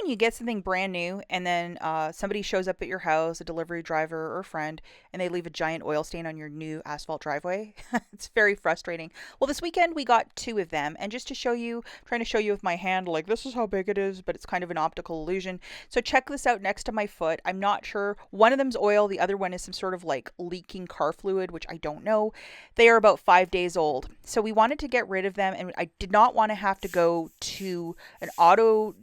when you get something brand new and then somebody shows up at your house, a delivery driver or a friend, and they leave a giant oil stain on your new asphalt driveway? It's very frustrating. Well, this weekend we got two of them, and just to show you, trying to show you with my hand, like this is how big it is, but it's kind of an optical illusion. So check this out next to my foot. I'm not sure. One of them's oil, the other one is some sort of like leaking car fluid, which I don't know. They are about 5 days old. So we wanted to get rid of them, and I did not want to have to go to an auto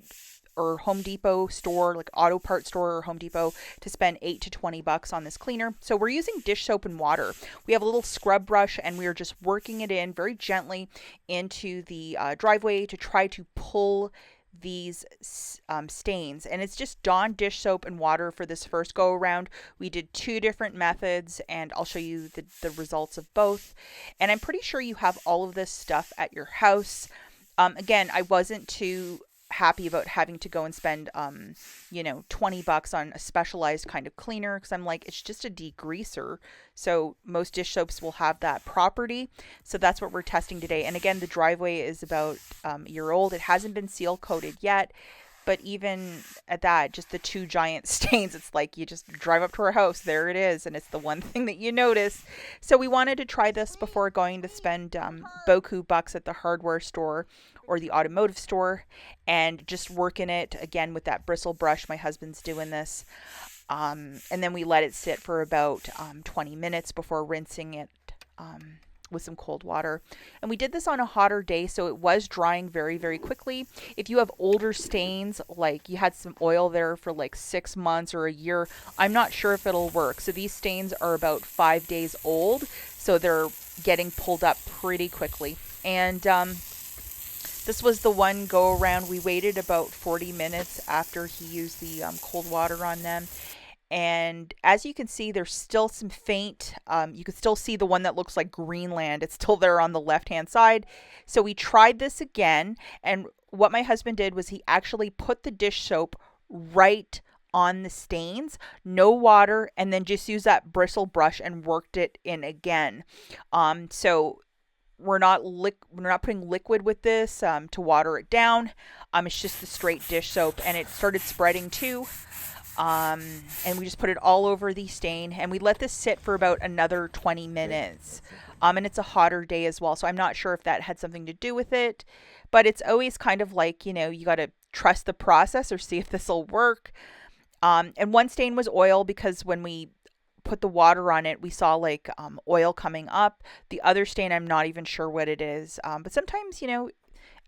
or Home Depot store, like auto part store or Home Depot, to spend $8 to $20 on this cleaner. So we're using dish soap and water. We have a little scrub brush, and we are just working it in very gently into the driveway to try to pull these stains. And it's just Dawn dish soap and water for this first go around. We did two different methods, and I'll show you the results of both. And I'm pretty sure you have all of this stuff at your house. Again, I wasn't too happy about having to go and spend $20 on a specialized kind of cleaner, because I'm like, it's just a degreaser. So most dish soaps will have that property. So that's what we're testing today. And again, the driveway is about a year old. It hasn't been seal coated yet, but even at that, just the two giant stains, it's like you just drive up to our house, there it is, and it's the one thing that you notice. So we wanted to try this before going to spend boku bucks at the hardware store or the automotive store, and just working it again with that bristle brush. My husband's doing this. And then we let it sit for about 20 minutes before rinsing it with some cold water. And we did this on a hotter day, so it was drying very, very quickly. If you have older stains, like you had some oil there for like 6 months or a year, I'm not sure if it'll work. So these stains are about 5 days old, so they're getting pulled up pretty quickly. And this was the one go around. We waited about 40 minutes after he used the cold water on them. And as you can see, there's still some faint, you can still see the one that looks like Greenland. It's still there on the left-hand side. So we tried this again. And what my husband did was he actually put the dish soap right on the stains, no water, and then just used that bristle brush and worked it in again. So we're not putting liquid with this to water it down. It's just the straight dish soap, and it started spreading too. And we just put it all over the stain, and we let this sit for about another 20 minutes. And it's a hotter day as well, so I'm not sure if that had something to do with it, but it's always kind of like, you got to trust the process or see if this will work. And one stain was oil, because when we put the water on it, we saw like oil coming up. The other stain, I'm not even sure what it is. But sometimes,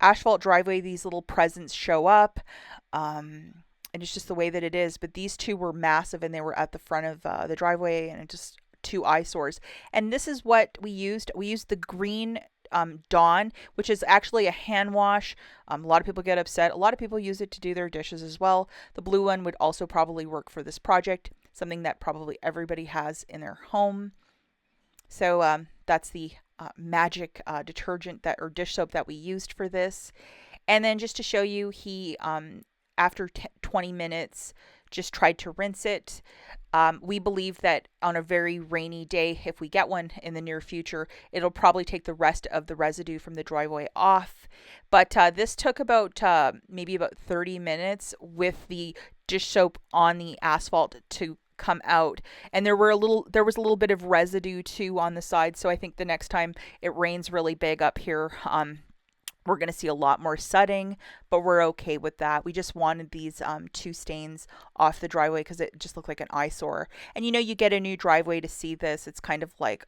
asphalt driveway, these little presents show up. And it's just the way that it is. But these two were massive, and they were at the front of the driveway, and it just two eyesores. And this is what we used. We used the green Dawn, which is actually a hand wash. A lot of people get upset. A lot of people use it to do their dishes as well. The blue one would also probably work for this project, something that probably everybody has in their home. So that's the magic detergent or dish soap that we used for this. And then just to show you, he after 20 minutes just tried to rinse it. We believe that on a very rainy day, if we get one in the near future, it'll probably take the rest of the residue from the driveway off. But this took about maybe about 30 minutes with the dish soap on the asphalt to come out, and there was a little bit of residue too on the side. So I think the next time it rains really big up here, we're going to see a lot more sudding, but we're okay with that. We just wanted these two stains off the driveway because it just looked like an eyesore. And you get a new driveway to see this. It's kind of like,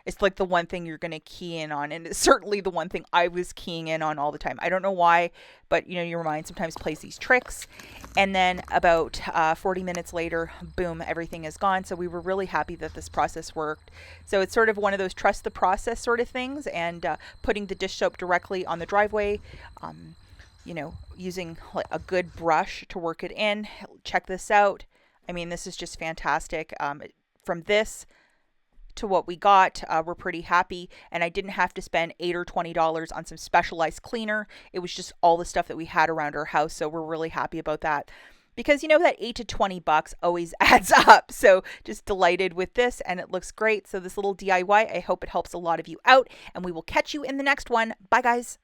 it's like the one thing you're going to key in on. And it's certainly the one thing I was keying in on all the time. I don't know why, but your mind sometimes plays these tricks. And then about 40 minutes later, boom, everything is gone. So we were really happy that this process worked. So it's sort of one of those trust the process sort of things, and putting the dish soap directly on the driveway, using a good brush to work it in. Check this out. I mean, this is just fantastic. From this to what we got, we're pretty happy, and I didn't have to spend $8 or $20 on some specialized cleaner. It was just all the stuff that we had around our house, so we're really happy about that, because that $8 to $20 always adds up. So just delighted with this, and it looks great. So this little DIY, I hope it helps a lot of you out, and we will catch you in the next one. Bye guys.